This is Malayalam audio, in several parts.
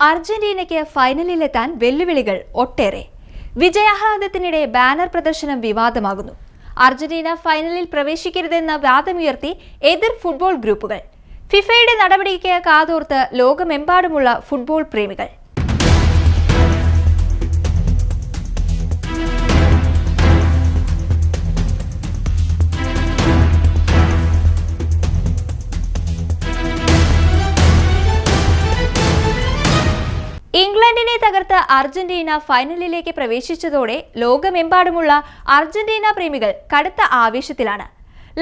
അർജന്റീനയ്ക്ക് ഫൈനലിലെത്താൻ വെല്ലുവിളികൾ ഒട്ടേറെ. വിജയാഹ്ലാദത്തിനിടെ ബാനർ പ്രദർശനം വിവാദമാകുന്നു. അർജന്റീന ഫൈനലിൽ പ്രവേശിക്കരുതെന്ന വാദമുയർത്തി എതിർ ഫുട്ബോൾ ഗ്രൂപ്പുകൾ. ഫിഫയുടെ നടപടിക്ക് കാതോർത്ത് ലോകമെമ്പാടുമുള്ള ഫുട്ബോൾ പ്രേമികൾ. ഇംഗ്ലണ്ടിനെ തകർത്ത് അർജന്റീന ഫൈനലിലേക്ക് പ്രവേശിച്ചതോടെ ലോകമെമ്പാടുമുള്ള അർജന്റീന പ്രേമികൾ കടുത്ത ആവേശത്തിലാണ്.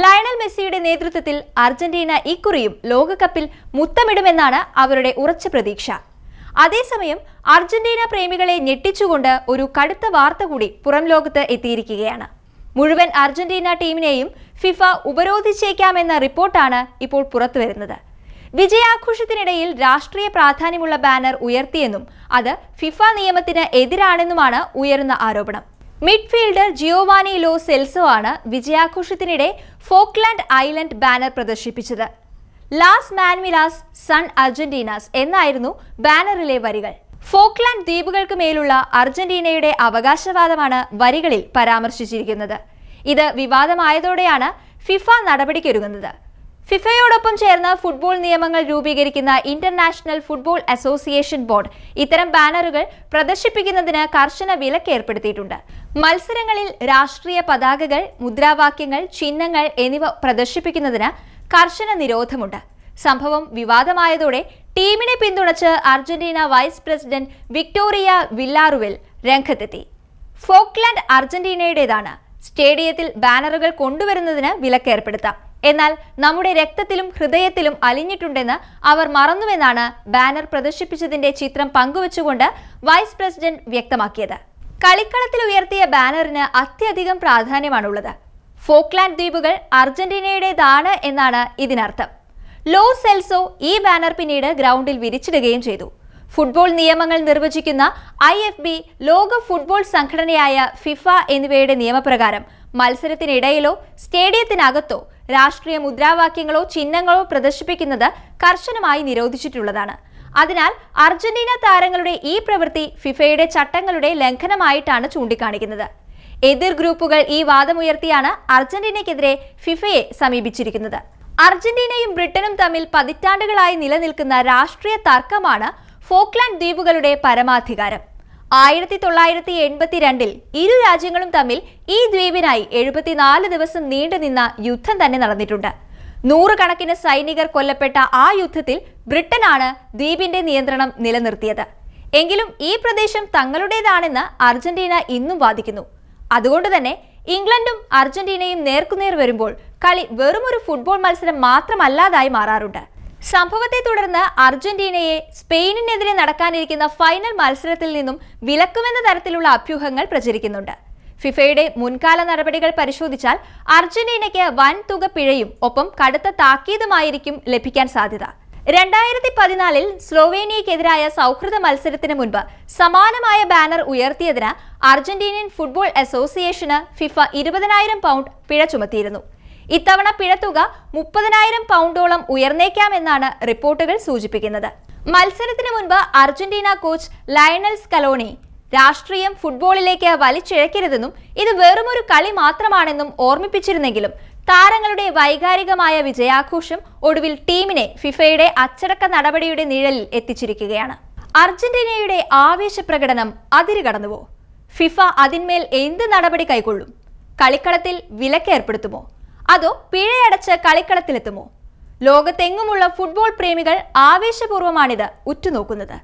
ലയണൽ മെസ്സിയുടെ നേതൃത്വത്തിൽ അർജന്റീന ഇക്കുറിയും ലോകകപ്പിൽ മുത്തമിടുമെന്നാണ് അവരുടെ ഉറച്ച പ്രതീക്ഷ. അതേസമയം അർജന്റീന പ്രേമികളെ ഞെട്ടിച്ചുകൊണ്ട് ഒരു കടുത്ത വാർത്ത കൂടി പുറം ലോകത്ത് എത്തിയിരിക്കുകയാണ്. മുഴുവൻ അർജന്റീന ടീമിനെയും ഫിഫ ഉപരോധിച്ചേക്കാമെന്ന റിപ്പോർട്ടാണ് ഇപ്പോൾ പുറത്തുവരുന്നത്. വിജയാഘോഷത്തിനിടയിൽ രാഷ്ട്രീയ പ്രാധാന്യമുള്ള ബാനർ ഉയർത്തിയെന്നും അത് ഫിഫ നിയമത്തിന് എതിരാണെന്നുമാണ് ഉയരുന്ന ആരോപണം. മിഡ്ഫീൽഡർ ജിയോവാനി ലോ സെൽസോ ആണ് വിജയാഘോഷത്തിനിടെ ഫോക്ലാൻഡ് ഐലൻഡ് ബാനർ പ്രദർശിപ്പിച്ചത്. ലാസ് മാൻവിലാസ് സൺ അർജന്റീനാസ് എന്നായിരുന്നു ബാനറിലെ വരികൾ. ഫോക്ലാൻഡ് ദ്വീപുകൾക്ക് മേലുള്ള അർജന്റീനയുടെ അവകാശവാദമാണ് വരികളിൽ പരാമർശിച്ചിരിക്കുന്നത്. ഇത് വിവാദമായതോടെയാണ് ഫിഫ നടപടിക്കൊരുങ്ങുന്നത്. ഫിഫയോടൊപ്പം ചേർന്ന് ഫുട്ബോൾ നിയമങ്ങൾ രൂപീകരിക്കുന്ന ഇന്റർനാഷണൽ ഫുട്ബോൾ അസോസിയേഷൻ ബോർഡ് ഇത്തരം ബാനറുകൾ പ്രദർശിപ്പിക്കുന്നതിന് കർശന വിലക്ക് ഏർപ്പെടുത്തിയിട്ടുണ്ട്. മത്സരങ്ങളിൽ രാഷ്ട്രീയ പതാകകൾ, മുദ്രാവാക്യങ്ങൾ, ചിഹ്നങ്ങൾ എന്നിവ പ്രദർശിപ്പിക്കുന്നതിന് കർശന നിരോധനമുണ്ട്. സംഭവം വിവാദമായതോടെ ടീമിനെ പിന്തുണച്ച് അർജന്റീന വൈസ് പ്രസിഡന്റ് വിക്ടോറിയ വില്ലാറുവെൽ രംഗത്തെത്തി. ഫോക്ലാൻഡ് അർജന്റീനയുടേതാണ്. സ്റ്റേഡിയത്തിൽ ബാനറുകൾ കൊണ്ടുവരുന്നതിന് വിലക്ക് ഏർപ്പെടുത്താം. എന്നാൽ നമ്മുടെ രക്തത്തിലും ഹൃദയത്തിലും അലിഞ്ഞിട്ടുണ്ടെന്ന് അവർ മറന്നുവെന്നാണ് ബാനർ പ്രദർശിപ്പിച്ചതിന്റെ ചിത്രം പങ്കുവച്ചുകൊണ്ട് വൈസ് പ്രസിഡന്റ് വ്യക്തമാക്കിയത്. കളിക്കളത്തിൽ ഉയർത്തിയ ബാനറിന് അത്യധികം പ്രാധാന്യമാണുള്ളത്. ഫോക്ലാൻഡ് ദ്വീപുകൾ അർജന്റീനയുടേതാണ് എന്നാണ് ഇതിനർത്ഥം. ലോ സെൽസോ ഈ ബാനർ പിന്നീട് ഗ്രൗണ്ടിൽ വിരിച്ചിടുകയും ചെയ്തു. ഫുട്ബോൾ നിയമങ്ങൾ നിർവചിക്കുന്ന IFB, ലോക ഫുട്ബോൾ സംഘടനയായ ഫിഫ എന്നിവയുടെ നിയമപ്രകാരം മത്സരത്തിനിടയിലോ സ്റ്റേഡിയത്തിനകത്തോ രാഷ്ട്രീയ മുദ്രാവാക്യങ്ങളോ ചിഹ്നങ്ങളോ പ്രദർശിപ്പിക്കുന്നത് കർശനമായി നിരോധിച്ചിട്ടുള്ളതാണ്. അതിനാൽ അർജന്റീന താരങ്ങളുടെ ഈ പ്രവൃത്തി ഫിഫയുടെ ചട്ടങ്ങളുടെ ലംഘനമായിട്ടാണ് ചൂണ്ടിക്കാണിക്കുന്നത്. എതിർ ഗ്രൂപ്പുകൾ ഈ വാദമുയർത്തിയാണ് അർജന്റീനയ്ക്കെതിരെ ഫിഫയെ സമീപിച്ചിരിക്കുന്നത്. അർജന്റീനയും ബ്രിട്ടനും തമ്മിൽ പതിറ്റാണ്ടുകളായി നിലനിൽക്കുന്ന രാഷ്ട്രീയ തർക്കമാണ് ഫോക്ലാൻഡ് ദ്വീപുകളുടെ പരമാധികാരം. 1982 ഇരു രാജ്യങ്ങളും തമ്മിൽ ഈ ദ്വീപിനായി 74 ദിവസം നീണ്ടുനിന്ന യുദ്ധം തന്നെ നടന്നിട്ടുണ്ട്. 100 കണക്കിന് സൈനികർ കൊല്ലപ്പെട്ട ആ യുദ്ധത്തിൽ ബ്രിട്ടനാണ് ദ്വീപിന്റെ നിയന്ത്രണം നിലനിർത്തിയത്. എങ്കിലും ഈ പ്രദേശം തങ്ങളുടേതാണെന്ന് അർജന്റീന ഇന്നും വാദിക്കുന്നു. അതുകൊണ്ട് തന്നെ ഇംഗ്ലണ്ടും അർജന്റീനയും നേർക്കുനേർ വരുമ്പോൾ കളി വെറുമൊരു ഫുട്ബോൾ മത്സരം മാത്രമല്ലാതായി മാറാറുണ്ട്. സംഭവത്തെ തുടർന്ന് അർജന്റീനയെ സ്പെയിനിനെതിരെ നടക്കാനിരിക്കുന്ന ഫൈനൽ മത്സരത്തിൽ നിന്നും വിലക്കുമെന്ന തരത്തിലുള്ള അഭ്യൂഹങ്ങൾ പ്രചരിക്കുന്നുണ്ട്. ഫിഫയുടെ മുൻകാല നടപടികൾ പരിശോധിച്ചാൽ അർജന്റീനയ്ക്ക് വൻ തുക പിഴയും ഒപ്പം കടുത്ത താക്കീതുമായിരിക്കും ലഭിക്കാൻ സാധ്യത. 2014 സ്ലോവേനിയക്കെതിരായ സൗഹൃദ മത്സരത്തിന് മുൻപ് സമാനമായ ബാനർ ഉയർത്തിയതിന് അർജന്റീനിയൻ ഫുട്ബോൾ അസോസിയേഷന് ഫിഫ 20,000 പൗണ്ട് പിഴ ചുമത്തിയിരുന്നു. ഇത്തവണ പിഴത്തുക 30,000 പൗണ്ടോളം ഉയർന്നേക്കാമെന്നാണ് റിപ്പോർട്ടുകൾ സൂചിപ്പിക്കുന്നത്. മത്സരത്തിന് മുൻപ് അർജന്റീന കോച്ച് ലയണൽ സ്കലോണി രാഷ്ട്രീയം ഫുട്ബോളിലേക്ക് വലിച്ചിഴക്കരുതെന്നും ഇത് വെറുമൊരു കളി മാത്രമാണെന്നും ഓർമ്മിപ്പിച്ചിരുന്നെങ്കിലും താരങ്ങളുടെ വൈകാരികമായ വിജയാഘോഷം ഒടുവിൽ ടീമിനെ ഫിഫയുടെ അച്ചടക്ക നടപടിയുടെ നിഴലിൽ എത്തിച്ചിരിക്കുകയാണ്. അർജന്റീനയുടെ ആവേശപ്രകടനം അതിരുകടന്നുവോ? ഫിഫ അതിന്മേൽ എന്ത് നടപടി കൈക്കൊള്ളും? കളിക്കളത്തിൽ വിലക്ക് ഏർപ്പെടുത്തുമോ? അതോ പിഴയടച്ച് കളിക്കളത്തിലെത്തുമോ? ലോകത്തെങ്ങുമുള്ള ഫുട്ബോൾ പ്രേമികൾ ആവേശപൂർവ്വമാണിത് ഉറ്റുനോക്കുന്നത്.